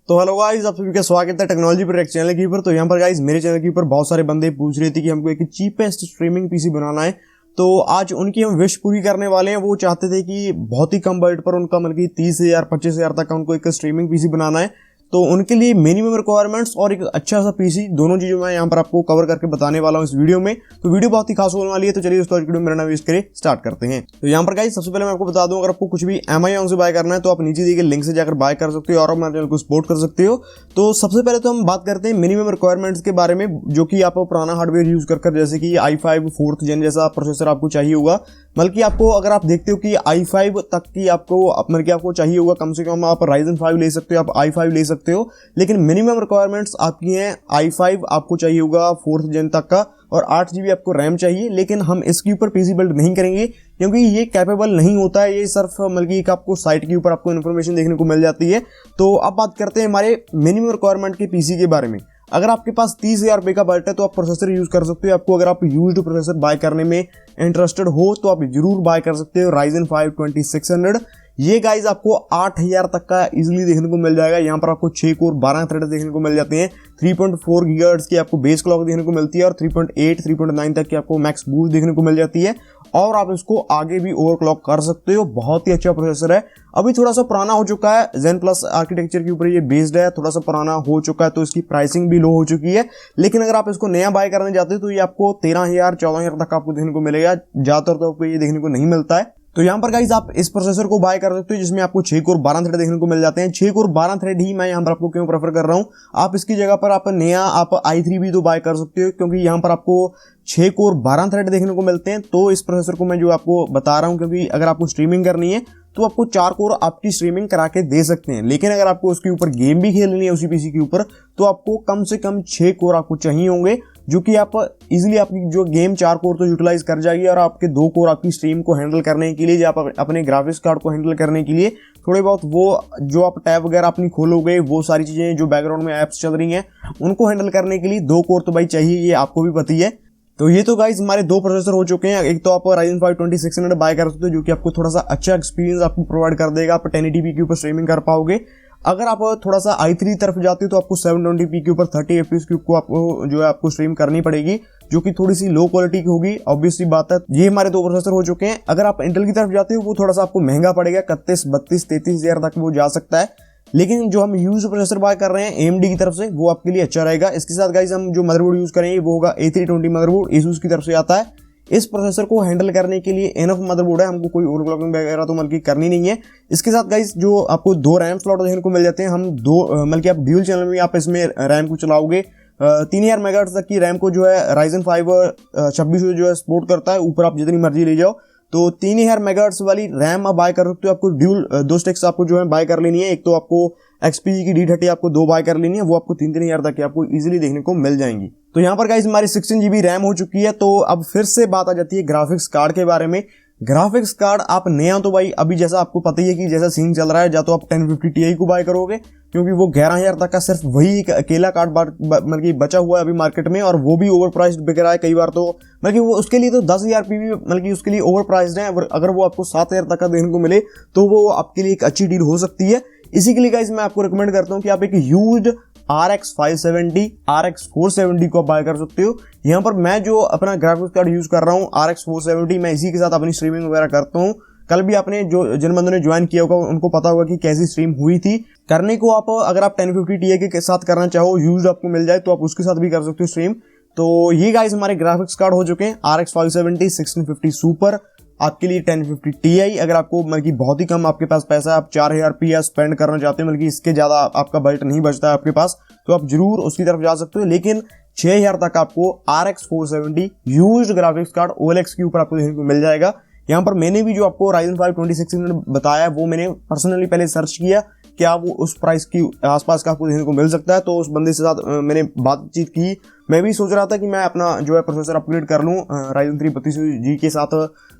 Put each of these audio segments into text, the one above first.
तो hello guys, आप सभी का स्वागत है टेक्नोलॉजी पर एक चैनल के ऊपर। तो यहाँ पर गाइस मेरे चैनल के ऊपर बहुत सारे बंदे पूछ रहे थे कि हमको एक चीपेस्ट स्ट्रीमिंग पीसी बनाना है। तो आज उनकी हम विश पूरी करने वाले हैं। वो चाहते थे कि बहुत ही कम बजट पर उनका मतलब कि 30,000 25,000 तक का उनको एक स्ट्रीमिंग पीसी बनाना है। तो उनके लिए मिनिमम रिक्वायरमेंट्स और एक अच्छा सा पीसी, दोनों चीज़ों मैं यहाँ पर आपको कवर करके बताने वाला हूँ इस वीडियो में। तो वीडियो बहुत ही खास होने वाली है। तो चलिए दोस्तों, वीडियो मेरा नाम यूज करें, स्टार्ट करते हैं। तो यहाँ पर गाइस सबसे पहले मैं आपको बता दूं, अगर आपको कुछ भी Amazon से बाय करना है तो आप नीचे दिए गए लिंक से जाकर बाय कर सकते हो और हमारे चैनल को सपोर्ट कर सकते हो। तो सबसे पहले तो हम बात करते हैं मिनिमम रिक्वायरमेंट्स के बारे में, जो कि आप पुराना हार्डवेयर यूज कर जैसे कि i5 4th जेन जैसा प्रोसेसर आपको चाहिए होगा। बल्कि आपको अगर आप देखते हो कि i5 तक की आपको चाहिए होगा, कम से कम आप Ryzen 5 ले सकते हो, आप i5 ले सकते हो। लेकिन मिनिमम रिक्वायरमेंट्स आपकी हैं i5 आपको चाहिए होगा 4th जेन तक का, और 8 GB आपको रैम चाहिए। लेकिन हम इसके ऊपर पीसी बिल्ड नहीं करेंगे क्योंकि ये कैपेबल नहीं होता है। ये सिर्फ मतलब एक आपको साइट के ऊपर आपको इन्फॉर्मेशन देखने को मिल जाती है। तो अब बात करते हैं हमारे मिनिमम रिक्वायरमेंट के पीसी के बारे में। अगर आपके पास 30,000 रुपये का बजट है तो आप प्रोसेसर यूज कर सकते हो। आपको अगर आप यूज्ड प्रोसेसर बाय करने में इंटरेस्टेड हो तो आप जरूर बाय कर सकते हो Ryzen 5 2600। ये गाइज आपको 8,000 तक का इजीली देखने को मिल जाएगा। यहाँ पर आपको 6 कोर 12 थ्रेड देखने को मिल जाते हैं। 3.4 गीगाहर्ट्ज की आपको बेस क्लॉक देखने को मिलती है और 3.8 3.9 तक की आपको मैक्स बूस्ट देखने को मिल जाती है। और आप इसको आगे भी ओवरक्लॉक कर सकते हो। बहुत ही अच्छा प्रोसेसर है। अभी थोड़ा सा पुराना हो चुका है, Zen प्लस आर्किटेक्चर के ऊपर ये बेस्ड है, थोड़ा सा पुराना हो चुका है तो इसकी प्राइसिंग भी लो हो चुकी है। लेकिन अगर आप इसको नया बाय करने जाते हो तो ये आपको 13,000 14,000 तक आपको देखने को मिलेगा। ज्यादातर तो आपको ये देखने को नहीं मिलता है। तो यहाँ पर गाइज आप इस प्रोसेसर को बाय कर सकते हो जिसमें आपको 6 कोर 12 थ्रेड देखने को मिल जाते हैं। 6 कोर 12 थ्रेड ही मैं यहाँ पर आपको क्यों प्रेफर कर रहा हूँ, आप इसकी जगह पर आप नया आप i3 भी तो बाय कर सकते हो, क्योंकि यहाँ पर आपको 6 कोर 12 थ्रेड देखने को मिलते हैं। तो इस प्रोसेसर को मैं जो आपको बता रहा हूँ, क्योंकि अगर आपको स्ट्रीमिंग करनी है तो आपको 4 कोर आपकी स्ट्रीमिंग करा के दे सकते हैं। लेकिन अगर आपको उसके ऊपर गेम भी खेलनी है उसी पीसी के ऊपर तो आपको कम से कम 6 कोर आपको चाहिए होंगे, जो कि आप इजीली आपकी जो गेम 4 कोर तो यूटिलाइज कर जाएगी और आपके 2 कोर आपकी स्ट्रीम को हैंडल करने के लिए, जो आप अपने ग्राफिक्स कार्ड को हैंडल करने के लिए थोड़े बहुत वो जो आप टैब वगैरह अपनी खोलोगे, वो सारी चीजें जो बैकग्राउंड में ऐप्स चल रही हैं उनको हैंडल करने के लिए 2 कोर तो भाई चाहिए, ये आपको भी पता ही है। तो ये तो गाइज हमारे 2 प्रोसेसर हो चुके हैं। एक तो आप Ryzen 5 2600 बाय कर सकते हो, जो कि आपको थोड़ा सा अच्छा एक्सपीरियंस आपको प्रोवाइड कर देगा। आप 1080p के ऊपर स्ट्रीमिंग कर पाओगे। अगर आप थोड़ा सा i3 तरफ जाते हो तो आपको 720p के ऊपर 30 fps की आपको जो है आपको स्ट्रीम करनी पड़ेगी, जो कि थोड़ी सी लो क्वालिटी की होगी। ऑब्वियसली बात है। ये हमारे 2 प्रोसेसर हो चुके हैं। अगर आप इंटेल की तरफ जाते हो वो थोड़ा सा आपको महंगा पड़ेगा, 31 32 33,000 तक वो जा सकता है। लेकिन जो हम यूज प्रोसेसर बाय कर रहे हैं AMD की तरफ से, वो आपके लिए अच्छा रहेगा। इसके साथ गाइज हम जो मदरबोर्ड यूज करेंगे वो होगा A320 मदरबोर्ड, Asus की तरफ से आता है। इस प्रोसेसर को हैंडल करने के लिए एनफ मदरबोर्ड है, हमको कोई ओवरक्लॉकिंग वगैरह तो मतलब करनी नहीं है। इसके साथ गाइज जो आपको 2 रैम स्लॉट देखने को मिल जाते हैं। हम 2 मतलब आप ड्यूल चैनल में आप इसमें रैम को चलाओगे। 3000 मेगाहर्ट्ज तक की रैम को जो है Ryzen 5 2600 जो है सपोर्ट करता है। ऊपर आप जितनी मर्जी ले जाओ। तो 3000 मेगाहर्ट्ज वाली रैम आप बाय कर सकते हो। आपको ड्यूल 2 स्टिक्स आपको जो है बाय कर लेनी है। एक तो आपको XPG की D30 आपको 2 बाय कर लेनी है, वो आपको 3,000 तक की आपको इजीली देखने को मिल जाएंगी। तो यहाँ पर गाइस हमारी 16 GB रैम हो चुकी है। तो अब फिर से बात आ जाती है ग्राफिक्स कार्ड के बारे में। ग्राफिक्स कार्ड आप नया तो भाई अभी जैसा आपको पता ही है कि जैसा सीन चल रहा है, या तो आप 1050 Ti को बाय करोगे, क्योंकि वो 11,000 तक का सिर्फ वही एक अकेला कार्ड मतलब बचा हुआ है अभी मार्केट में, और वो भी ओवर प्राइस्ड बिक रहा है कई बार। तो मतलब वो उसके लिए तो 10,000 PV मतलब उसके लिए ओवर प्राइस्ड है। अगर वो आपको 7,000 तक का देखने को मिले तो वो आपके लिए एक अच्छी डील हो सकती है। इसी के लिए गाइस मैं आपको रिकमेंड करता हूं कि आप एक यूज्ड RX 570 RX 470 को बाय कर सकते हो। यहाँ पर मैं जो अपना ग्राफिक्स कार्ड यूज कर रहा हूँ RX 470, मैं इसी के साथ अपनी स्ट्रीमिंग वगैरह करता हूँ। कल भी आपने जो जिन बंदों ने ज्वाइन किया होगा उनको पता होगा कि कैसी स्ट्रीम हुई थी। करने को आप अगर आप 1050 Ti के साथ करना चाहो, यूज आपको मिल जाए, तो आप उसके साथ भी कर सकते हो स्ट्रीम। तो ये गाइस हमारे ग्राफिक्स कार्ड हो चुके हैं RX 570 1650 सुपर, आपके लिए 1050 Ti। अगर आपको मतलब बहुत ही कम आपके पास पैसा है, आप 4,000 रुपया स्पेंड करना चाहते हो, मतलब इसके ज्यादा आपका बजट नहीं बचता है आपके पास, तो आप जरूर उसकी तरफ जा सकते हो। लेकिन 6,000 तक आपको RX 470 used graphics card OLX के ऊपर आपको देखने को मिल जाएगा। यहाँ पर मैंने भी जो आपको Ryzen 5 2600 बताया वो मैंने पर्सनली पहले सर्च किया, क्या वो उस प्राइस की आसपास का आपको देखने को मिल सकता है। तो उस बंदे के साथ मैंने बातचीत की। मैं भी सोच रहा था कि मैं अपना जो है प्रोसेसर अपग्रेड कर लूँ Ryzen 3 3200G के साथ,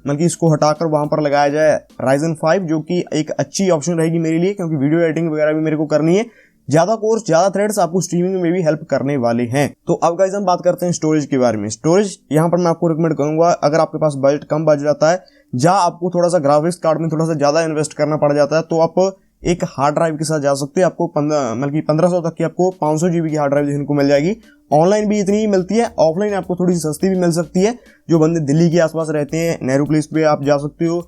मतलब इसको हटाकर वहां पर लगाया जाए Ryzen 5, जो कि एक अच्छी ऑप्शन रहेगी मेरे लिए, क्योंकि वीडियो एडिटिंग वगैरह भी मेरे को करनी है। ज्यादा कोर्स ज्यादा थ्रेड्स आपको स्ट्रीमिंग में भी हेल्प करने वाले हैं। तो अब गाइस हम बात करते हैं स्टोरेज के बारे में। स्टोरेज यहाँ पर मैं आपको रिकमेंड करूंगा, अगर आपके पास बजट कम बच जाता है, जहाँ आपको थोड़ा सा ग्राफिक्स कार्ड में थोड़ा सा ज्यादा इन्वेस्ट करना पड़ जाता है, तो आप एक हार्ड ड्राइव के साथ जा सकते हैं। आपको 1500 तक की आपको 500 GB की हार्ड ड्राइव देखने को मिल जाएगी। ऑनलाइन भी इतनी ही मिलती है, ऑफलाइन आपको थोड़ी सी सस्ती भी मिल सकती है। जो बंदे दिल्ली के आसपास रहते हैं, नेहरू प्लेस पे आप जा सकते हो,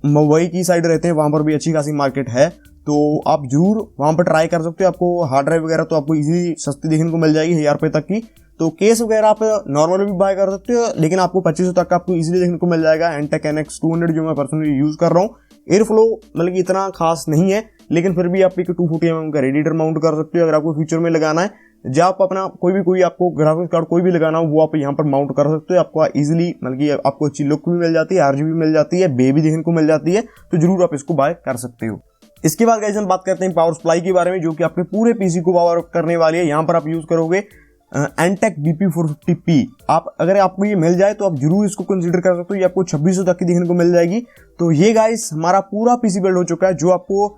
मुंबई की साइड रहते हैं, वहाँ पर भी अच्छी खासी मार्केट है, तो आप जरूर वहाँ पर ट्राई कर सकते हो। आपको हार्ड ड्राइव वगैरह तो आपको इजीली सस्ती देखने को मिल जाएगी 1000 रुपये तक की। तो केस वगैरह आप नॉर्मल भी बाय कर सकते हो, लेकिन आपको 2500 तक का आपको इजीली देखने को मिल जाएगा। Antec NX200 जो मैं पर्सनली यूज कर रहा हूँ, एयर फ्लो मतलब कि इतना खास नहीं है, लेकिन फिर भी आप एक 240mm का रेडिएटर माउंट कर सकते हो। अगर आपको फ्यूचर में लगाना है, जब आप अपना कोई आपको ग्राफिक्स कार्ड कोई भी लगाना हो, वो आप यहाँ पर माउंट कर सकते हो। आपको इजीली मतलब कि आपको अच्छी लुक भी मिल जाती है, RGB मिल जाती है, बेबी देखने को मिल जाती है, तो जरूर आप इसको बाय कर सकते हो। इसके बाद गाइस हम बात करते हैं पावर सप्लाई के बारे में, जो कि आपके पूरे पीसी को पावर करने वाली है। यहाँ पर आप यूज करोगे Antec BP450P। आप अगर आपको ये मिल जाए तो आप जरूर इसको कंसीडर कर सकते हो। ये आपको 2600 तक की देखने को मिल जाएगी। तो ये गाइस हमारा पूरा पीसी बिल्ड हो चुका है, जो आपको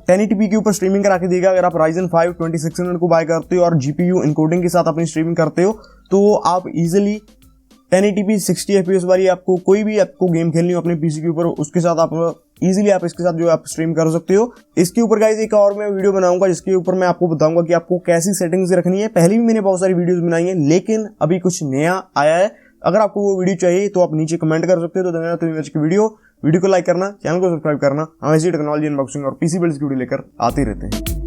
1080p के ऊपर स्ट्रीमिंग करा के देगा। अगर आप Ryzen 5 2600 को बाय करते हो और GPU इनकोडिंग के साथ अपनी स्ट्रीमिंग करते हो, तो आप इजीली 1080p 60 FPS वाली आपको कोई भी आपको गेम खेलनी हो अपने पीसी के ऊपर, उसके साथ आप इजीली आप इसके साथ जो आप स्ट्रीम कर सकते हो। इसके ऊपर गाइस एक और मैं वीडियो बनाऊंगा, जिसके ऊपर मैं आपको बताऊंगा कि आपको कैसी सेटिंग्स रखनी है। पहले भी मैंने बहुत सारी वीडियोस बनाई है, लेकिन अभी कुछ नया आया है। अगर आपको वो वीडियो चाहिए तो आप नीचे कमेंट कर सकते हो। तो धन्यवाद की वीडियो को लाइक करना, चैनल को सब्सक्राइब करना। हम ऐसी टेक्नोलॉजी अनबॉक्सिंग और पीसी बिल्ड्स की वीडियो लेकर आते रहते हैं।